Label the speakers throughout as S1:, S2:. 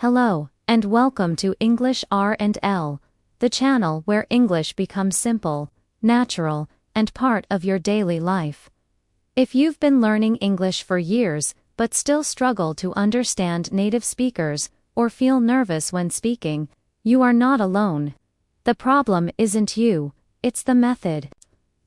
S1: Hello, and welcome to English R&L, the channel where English becomes simple, natural, and part of your daily life. If you've been learning English for years but still struggle to understand native speakers or feel nervous when speaking, you are not alone. The problem isn't you, it's the method.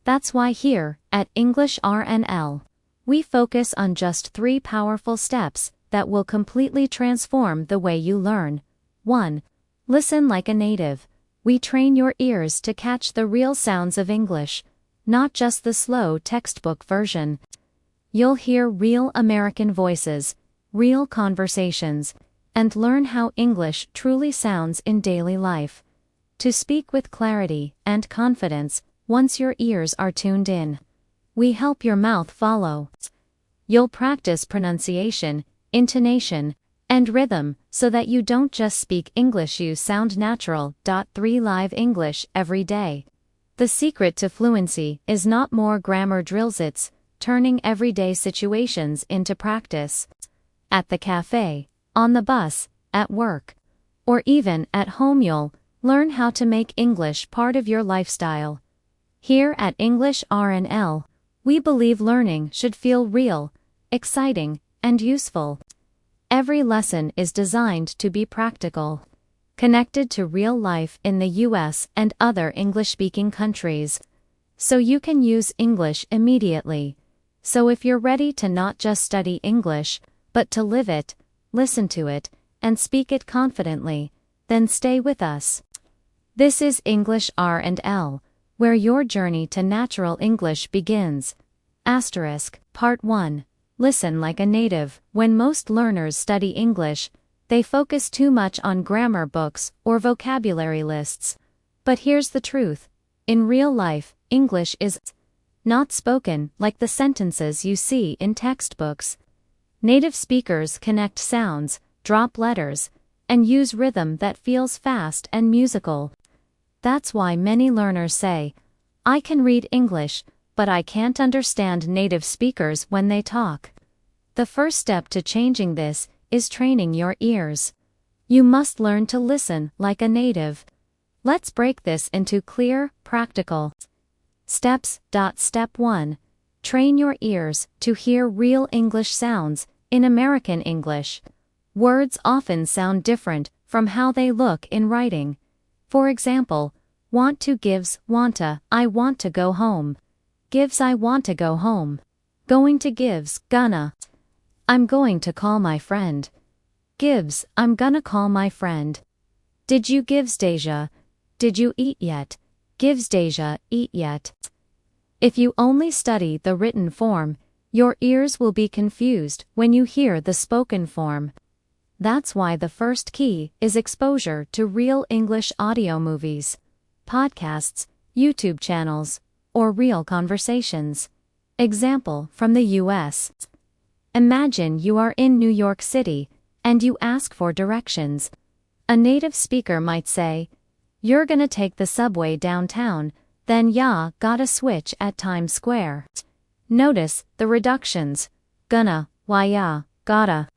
S1: That's why here, at English R&L, we focus on just 3 powerful steps that will completely transform the way you learn. 1. Listen like a native. We train your ears to catch the real sounds of English, not just the slow textbook version. You'll hear real American voices, real conversations, and learn how English truly sounds in daily life. To speak with clarity and confidence once your ears are tuned in. We help your mouth follow. You'll practice pronunciation, intonation, and rhythm so that you don't just speak English, you sound natural. 3. Live English every day. The secret to fluency is not more grammar drills, it's turning everyday situations into practice. At the cafe, on the bus, at work, or even at home, you'll learn how to make English part of your lifestyle. Here at English R&L, we believe learning should feel real, exciting, and useful. Every lesson is designed to be practical, connected to real life in the US and other English-speaking countries, so you can use English immediately. So if you're ready to not just study English, but to live it, listen to it, and speak it confidently, then stay with us. This is English R&L, where your journey to natural English begins. Part 1. Listen like a native. When most learners study English, they focus too much on grammar books or vocabulary lists. But here's the truth. In real life, English is not spoken like the sentences you see in textbooks. Native speakers connect sounds, drop letters, and use rhythm that feels fast and musical. That's why many learners say, "I can read English, but I can't understand native speakers when they talk." The first step to changing this is training your ears. You must learn to listen like a native. Let's break this into clear, practical steps. Step 1. Train your ears to hear real English sounds in American English. Words often sound different from how they look in writing. For example, want to gives wanta, I want to go home. Gives, I want to go home. Going to gives gonna. I'm going to call my friend. Gives, I'm gonna call my friend. Did you gives Deja? Did you eat yet? Gives Deja eat yet? If you only study the written form, your ears will be confused when you hear the spoken form. That's why the first key is exposure to real English audio movies, podcasts, YouTube channels, or real conversations. Example from the US. Imagine you are in New York City, and you ask for directions. A native speaker might say, "You're gonna take the subway downtown, then ya gotta switch at Times Square." Notice the reductions. Gonna, why ya, gotta.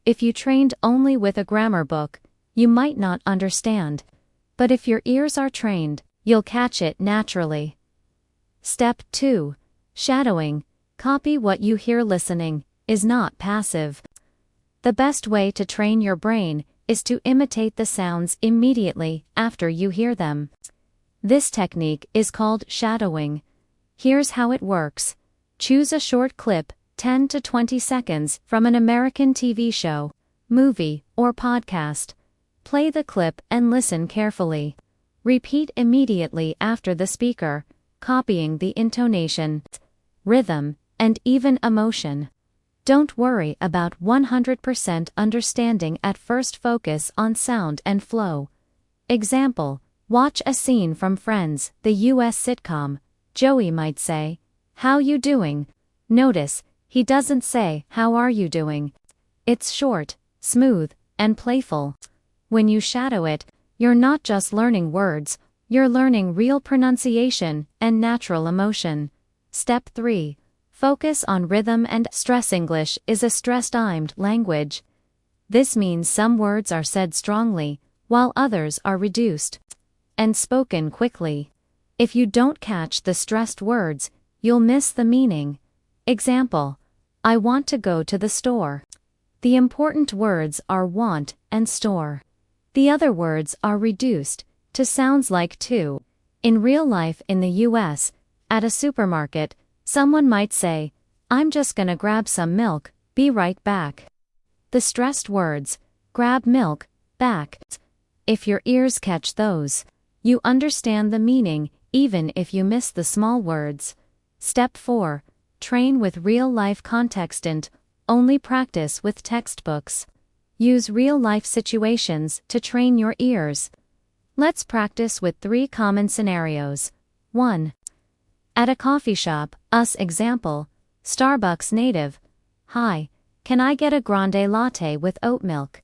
S1: If you trained only with a grammar book, you might not understand. But if your ears are trained, you'll catch it naturally. Step 2. Shadowing. Copy what you hear. Listening is not passive. The best way to train your brain is to imitate the sounds immediately after you hear them. This technique is called shadowing. Here's how it works. Choose a short clip, 10 to 20 seconds, from an American TV show, movie, or podcast. Play the clip and listen carefully. Repeat immediately after the speaker, copying the intonation, rhythm, and even emotion. Don't worry about 100% understanding at first. Focus on sound and flow. Example, watch a scene from Friends, the US sitcom. Joey might say, "How you doing?" Notice, he doesn't say, "How are you doing?" It's short, smooth, and playful. When you shadow it, you're not just learning words, you're learning real pronunciation and natural emotion. Step 3. Focus on rhythm and stress. English is a stress-timed language. This means some words are said strongly, while others are reduced and spoken quickly. If you don't catch the stressed words, you'll miss the meaning. Example: I want to go to the store. The important words are want and store. The other words are reduced to sounds like to. In real life in the US, at a supermarket, someone might say, I'm just gonna grab some milk, be right back. The stressed words, grab milk, back. If your ears catch those, you understand the meaning even if you miss the small words. Step 4. Train with real-life context and only practice with textbooks. Use real-life situations to train your ears. Let's practice with 3 common scenarios. 1. At a coffee shop, us example, Starbucks native. Hi, can I get a grande latte with oat milk?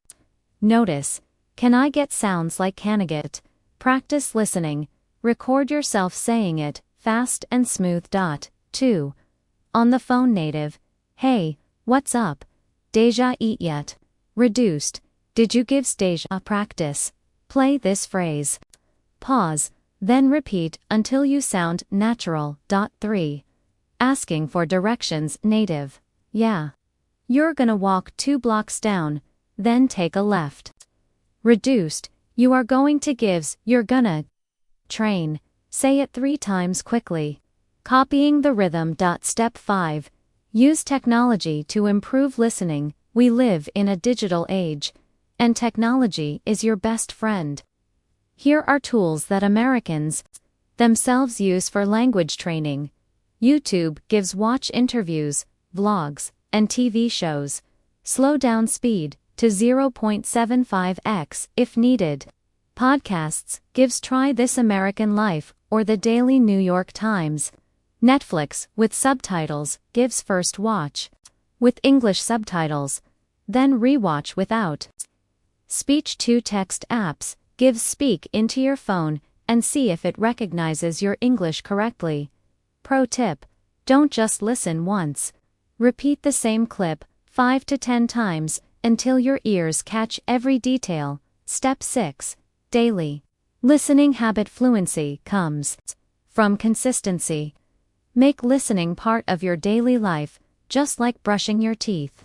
S1: Notice, can I get sounds like can I get. Practice listening. Record yourself saying it, fast and smooth. 2. On the phone native. Hey, what's up? Deja eat yet? Reduced. Did you give Deja practice? Play this phrase. Pause, then repeat until you sound natural. 3. Asking for directions native. Yeah. You're gonna walk 2 blocks down, then take a left. Reduced. You are going to gives, you're gonna. Train. Say it 3 times quickly. Copying the rhythm. Step 5. Use technology to improve listening. We live in a digital age, and technology is your best friend. Here are tools that Americans themselves use for language training. YouTube gives watch interviews, vlogs, and TV shows. Slow down speed to 0.75x if needed. Podcasts gives Try This American Life or the Daily New York Times. Netflix with subtitles gives first watch with English subtitles, then rewatch without. Speech-to-text apps gives speak into your phone and see if it recognizes your English correctly. Pro tip: don't just listen once. Repeat the same clip 5 to 10 times until your ears catch every detail. Step 6. Daily listening habit. Fluency comes from consistency. Make listening part of your daily life, just like brushing your teeth.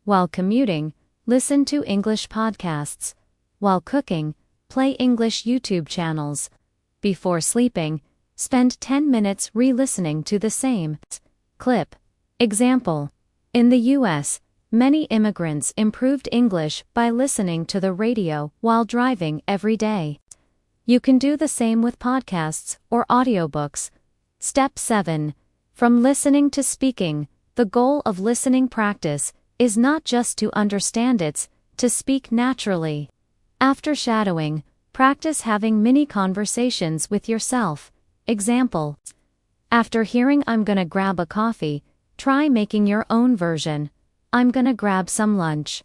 S1: While commuting, listen to English podcasts. While cooking, play English YouTube channels. Before sleeping, spend 10 minutes re-listening to the same clip. Example: in the US, many immigrants improved English by listening to the radio while driving every day. You can do the same with podcasts or audiobooks. Step 7. From listening to speaking, the goal of listening practice is not just to understand, it's to speak naturally. After shadowing, practice having mini conversations with yourself. Example: after hearing I'm gonna grab a coffee, try making your own version. I'm gonna grab some lunch.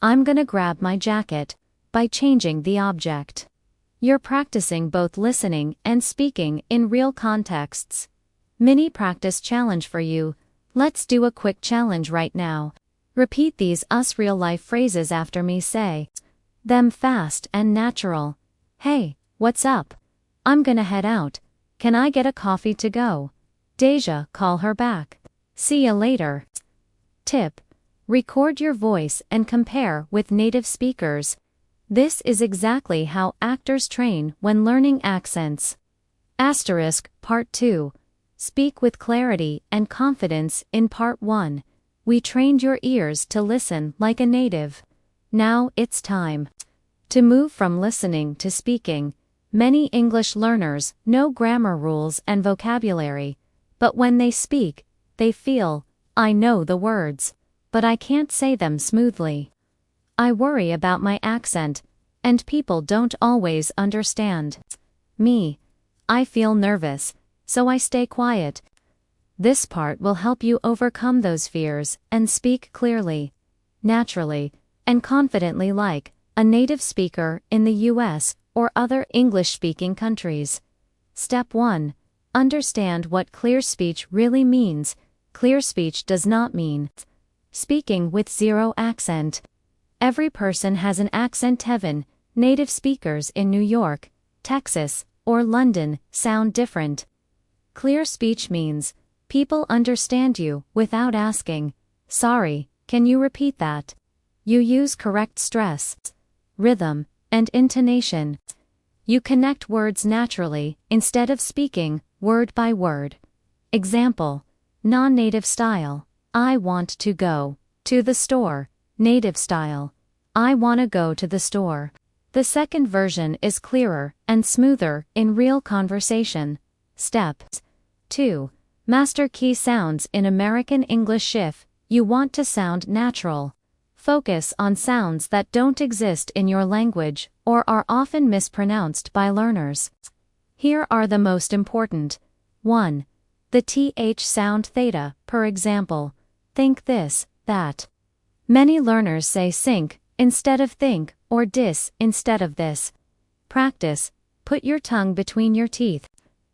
S1: I'm gonna grab my jacket, by changing the object. You're practicing both listening and speaking in real contexts. Mini practice challenge for you. Let's do a quick challenge right now. Repeat these real-life phrases after me. Say them fast and natural. Hey, what's up? I'm gonna head out. Can I get a coffee to go? Deja, call her back. See ya later. Tip: record your voice and compare with native speakers. This is exactly how actors train when learning accents. Part 2. Speak with clarity and confidence. In Part 1, we trained your ears to listen like a native. Now it's time to move from listening to speaking. Many English learners know grammar rules and vocabulary, but when they speak, they feel, I know the words, but I can't say them smoothly. I worry about my accent, and people don't always understand me. I feel nervous, so I stay quiet. This part will help you overcome those fears and speak clearly, naturally, and confidently like a native speaker in the US or other English-speaking countries. Step 1. Understand what clear speech really means. Clear speech does not mean speaking with zero accent. Every person has an accent. Heaven, native speakers in New York, Texas, or London sound different. Clear speech means people understand you without asking, "Sorry, can you repeat that?" You use correct stress, rhythm, and intonation. You connect words naturally instead of speaking word by word. Example: non-native style, I want to go to the store. Native style, I want to go to the store. The second version is clearer and smoother in real conversation. Step 2. Master key sounds in American English. If you want to sound natural, focus on sounds that don't exist in your language or are often mispronounced by learners. Here are the most important. 1. The th sound theta, per example. Think this, that. Many learners say sink instead of think, or dis instead of this. Practice. Put your tongue between your teeth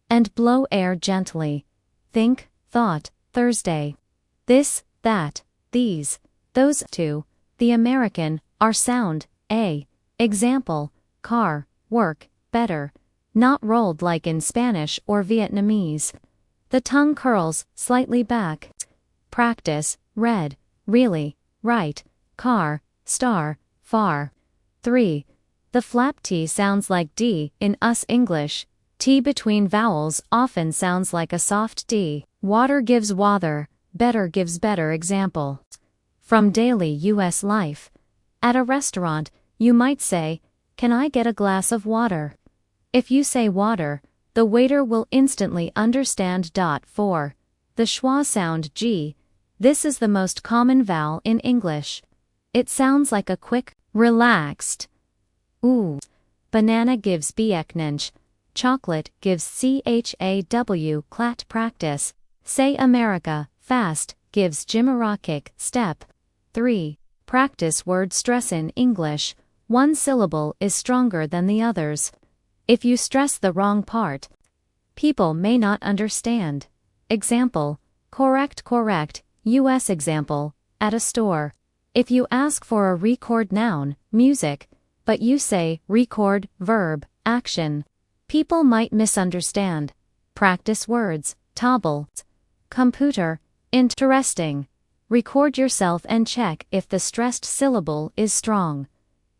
S1: and blow air gently. Think, thought, Thursday. This, that, these, those. 2. The American R sound, a. Example: car, work, better. Not rolled like in Spanish or Vietnamese. The tongue curls slightly back. Practice. Red, really, right, car, star, far. 3. The flap T sounds like D in US English. T between vowels often sounds like a soft D. Water gives wather, better gives better. Example: from daily US life. At a restaurant, you might say, "Can I get a glass of water?" If you say water, the waiter will instantly understand. 4. The schwa sound G. This is the most common vowel in English. It sounds like a quick, relaxed ooh. Banana gives bknench. Chocolate gives chaw. Clat. Practice. Say America, fast, gives jimarakik. Step 3. Practice word stress in English. One syllable is stronger than the others. If you stress the wrong part, people may not understand. Example: correct, correct. US example: at a store. If you ask for a record noun, music, but you say record verb, action, people might misunderstand. Practice words: table, computer, interesting. Record yourself and check if the stressed syllable is strong.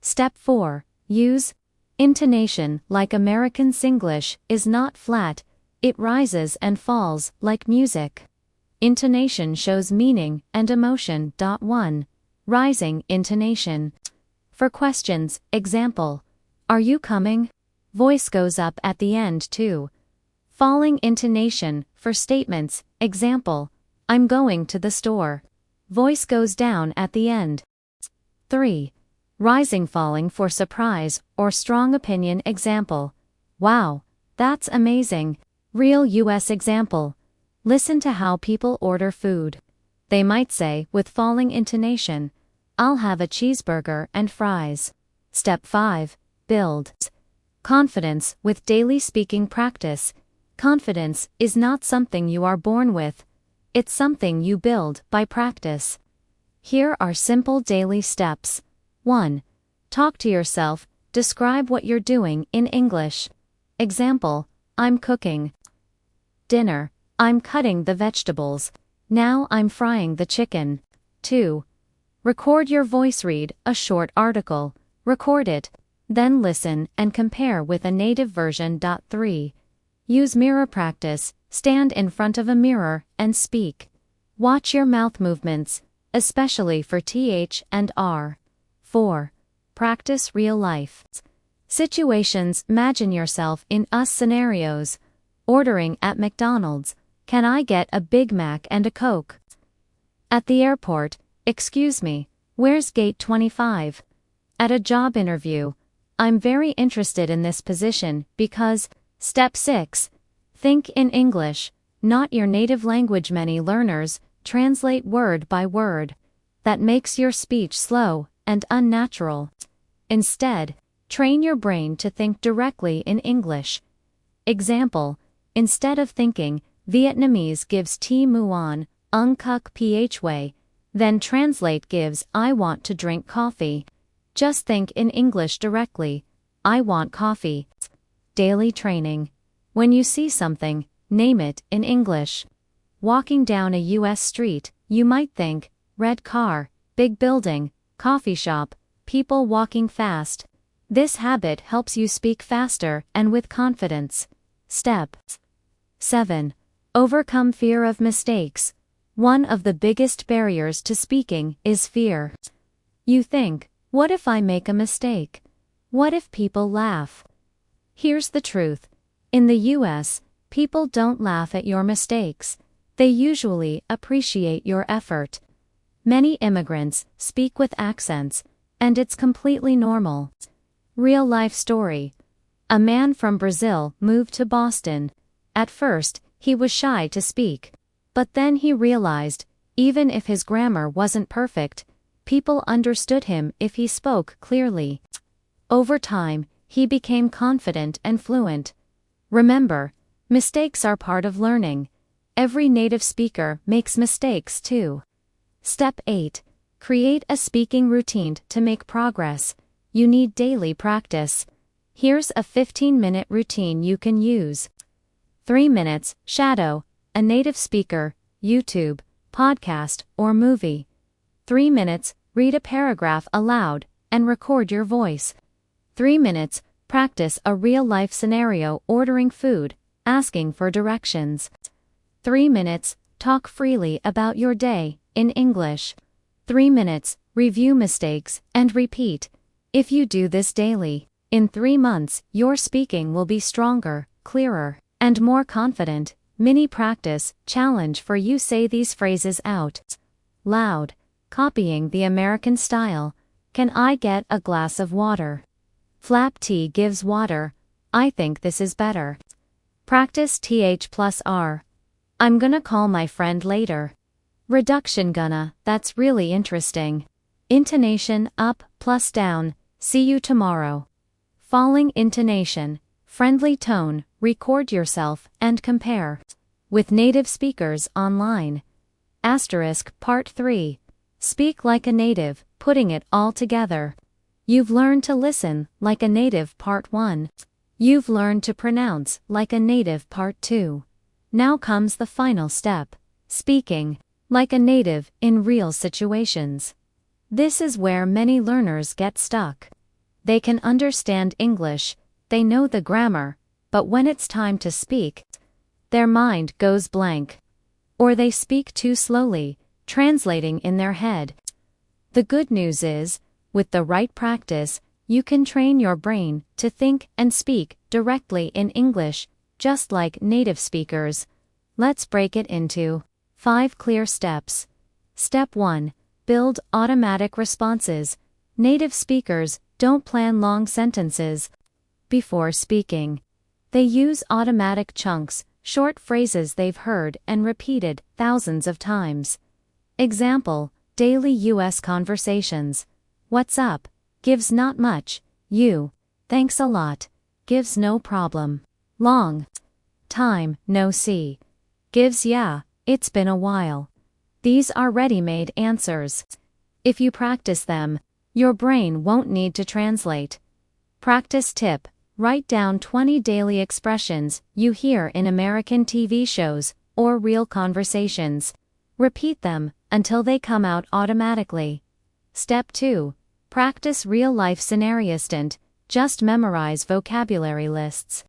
S1: Step 4. Use intonation. Like American Singlish is not flat, it rises and falls like music. Intonation shows meaning and emotion. 1. Rising intonation. For questions, example: are you coming? Voice goes up at the end. 2. Falling intonation. For statements, example: I'm going to the store. Voice goes down at the end. 3. Rising falling. For surprise or strong opinion, example: wow, that's amazing. Real US example: listen to how people order food. They might say, with falling intonation, "I'll have a cheeseburger and fries." Step 5. Build confidence with daily speaking practice. Confidence is not something you are born with. It's something you build by practice. Here are simple daily steps. 1. Talk to yourself. Describe what you're doing in English. Example: I'm cooking dinner. I'm cutting the vegetables. Now I'm frying the chicken. 2. Record your voice. Read a short article. Record it. Then listen and compare with a native version. 3. Use mirror practice. Stand in front of a mirror and speak. Watch your mouth movements, especially for th and r. 4. Practice real life situations. Imagine yourself in US scenarios. Ordering at McDonald's. Can I get a Big Mac and a Coke? At the airport. Excuse me, where's gate 25? At a job interview. I'm very interested in this position because. Step 6. Think in English, not your native language. Many learners translate word by word. That makes your speech slow and unnatural. Instead, train your brain to think directly in English. Example: instead of thinking, Vietnamese gives T muon, ung kuk phway, then translate gives I want to drink coffee. Just think in English directly. I want coffee. Daily training. When you see something, name it in English. Walking down a US street, you might think, red car, big building, coffee shop, people walking fast. This habit helps you speak faster and with confidence. Step 7. Overcome fear of mistakes. One of the biggest barriers to speaking is fear. You think, what if I make a mistake? What if people laugh? Here's the truth. In the US, people don't laugh at your mistakes. They usually appreciate your effort. Many immigrants speak with accents, and it's completely normal. Real life story. A man from Brazil moved to Boston. At first, he was shy to speak. But then he realized, even if his grammar wasn't perfect, people understood him if he spoke clearly. Over time, he became confident and fluent. Remember, mistakes are part of learning. Every native speaker makes mistakes too. Step 8. Create a speaking routine to make progress. You need daily practice. Here's a 15-minute routine you can use. 3 minutes, shadow a native speaker, YouTube, podcast, or movie. 3 minutes, read a paragraph aloud and record your voice. 3 minutes, practice a real-life scenario ordering food, asking for directions. 3 minutes, talk freely about your day, in English. 3 minutes, review mistakes and repeat. If you do this daily, in 3 months, your speaking will be stronger, clearer, and more confident. Mini practice challenge for you. Say these phrases out loud. Copying the American style. Can I get a glass of water? Flap T gives water. I think this is better. Practice th plus r. I'm gonna call my friend later. Reduction gonna, that's really interesting. Intonation up plus down. See you tomorrow. Falling intonation. Friendly tone, record yourself and compare. With native speakers online. Asterisk Part 3. Speak like a native, putting it all together. You've learned to listen like a native Part 1. You've learned to pronounce like a native Part 2. Now comes the final step. Speaking like a native in real situations. This is where many learners get stuck. They can understand English, they know the grammar, but when it's time to speak, their mind goes blank. Or they speak too slowly, translating in their head. The good news is, with the right practice, you can train your brain to think and speak directly in English, just like native speakers. Let's break it into 5 clear steps. Step 1. Build automatic responses. Native speakers don't plan long sentences before speaking. They use automatic chunks, short phrases they've heard and repeated thousands of times. Example, daily US conversations. What's up? Gives not much. You. Thanks a lot. Gives no problem. Long time, no see. Gives yeah, it's been a while. These are ready-made answers. If you practice them, your brain won't need to translate. Practice tip. Write down 20 daily expressions you hear in American TV shows or real conversations. Repeat them until they come out automatically. Step 2. Practice real-life scenarios. Don't just memorize vocabulary lists.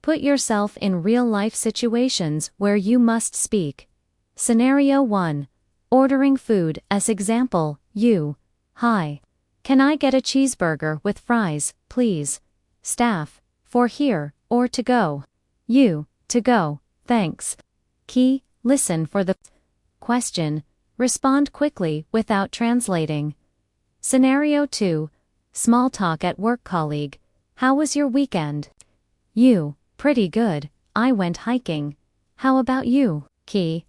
S1: Put yourself in real-life situations where you must speak. Scenario 1. Ordering food. As example, you. Hi. Can I get a cheeseburger with fries, please? Staff. For here, or to go. You. To go, thanks. Key. Listen for the question. Respond quickly without translating. Scenario 2. Small talk at work. Colleague. How was your weekend? You. Pretty good. I went hiking. How about you? Key.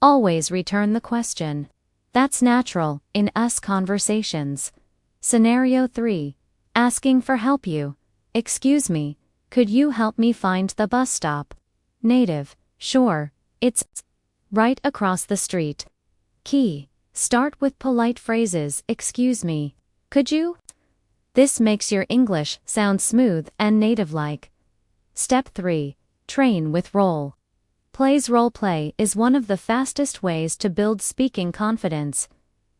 S1: Always return the question. That's natural in us conversations. Scenario 3. Asking for help. You. Excuse me, could you help me find the bus stop? Native. Sure, it's right across the street. Key. Start with polite phrases. Excuse me. Could you? This makes your English sound smooth and native-like. Step 3. Train with role. Plays. Role play is one of the fastest ways to build speaking confidence.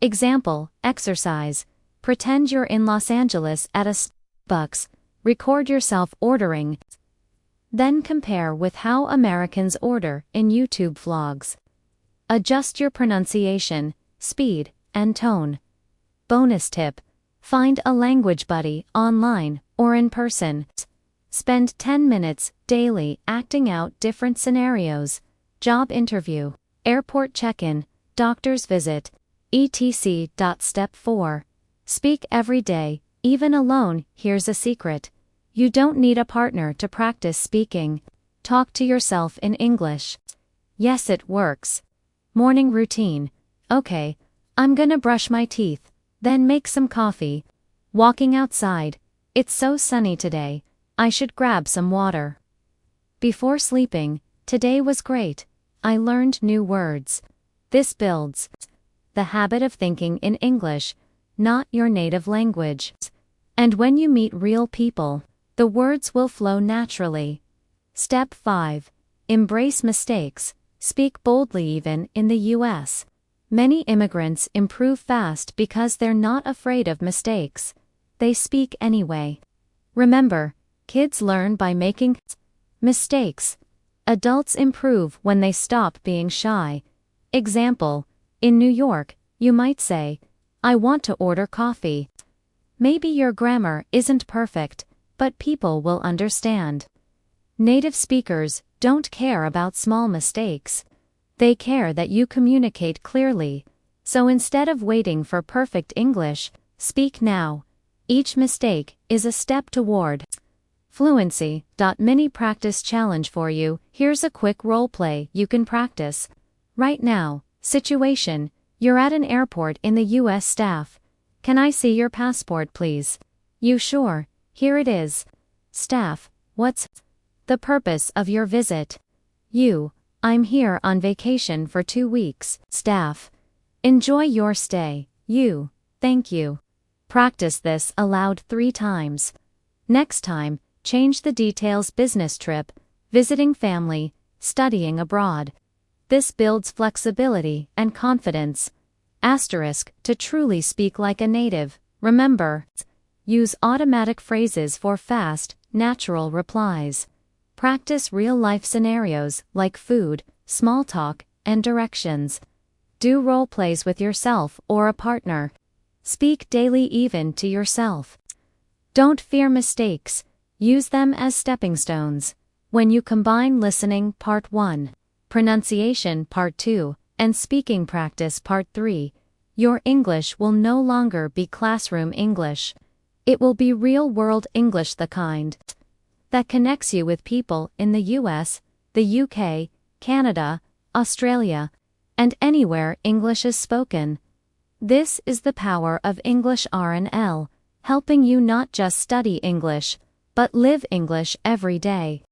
S1: Example, exercise. Pretend you're in Los Angeles at a Starbucks. Record yourself ordering. Then compare with how Americans order in YouTube vlogs. Adjust your pronunciation, speed, and tone. Bonus tip: find a language buddy online or in person. Spend 10 minutes daily acting out different scenarios: job interview, airport check-in, doctor's visit, etc. Step 4. Speak every day, even alone. Here's a secret: you don't need a partner to practice speaking. Talk to yourself in English. Yes, it works. Morning routine. Okay, I'm gonna brush my teeth, then make some coffee. Walking outside. It's so sunny today. I should grab some water. Before sleeping. Today was great. I learned new words. This builds the habit of thinking in English, not your native language. And when you meet real people, the words will flow naturally. Step 5. Embrace mistakes. Speak boldly. Even in the US, many immigrants improve fast because they're not afraid of mistakes. They speak anyway. Remember, kids learn by making mistakes. Adults improve when they stop being shy. Example, in New York, you might say, "I want to order coffee." Maybe your grammar isn't perfect, but people will understand. Native speakers don't care about small mistakes. They care that you communicate clearly. So instead of waiting for perfect English, speak now. Each mistake is a step toward fluency. Mini practice challenge for you. Here's a quick role play you can practice right now. Situation: you're at an airport in the US. Staff: can I see your passport, please? You: sure, here it is. Staff: what's the purpose of your visit? You: I'm here on vacation for 2 weeks. Staff: enjoy your stay. You: thank you. Practice this aloud 3 times. Next time, change the details: business trip, visiting family, studying abroad. This builds flexibility and confidence. Asterisk: to truly speak like a native, remember, use automatic phrases for fast, natural replies. Practice real-life scenarios like food, small talk, and directions. Do role plays with yourself or a partner. Speak daily even to yourself. Don't fear mistakes. Use them as stepping stones. When you combine listening Part 1, pronunciation Part 2, and speaking practice Part 3, your English will no longer be classroom English. It will be real-world English, the kind that connects you with people in the US, the UK, Canada, Australia, and anywhere English is spoken. This is the power of English R&L, helping you not just study English, but live English every day.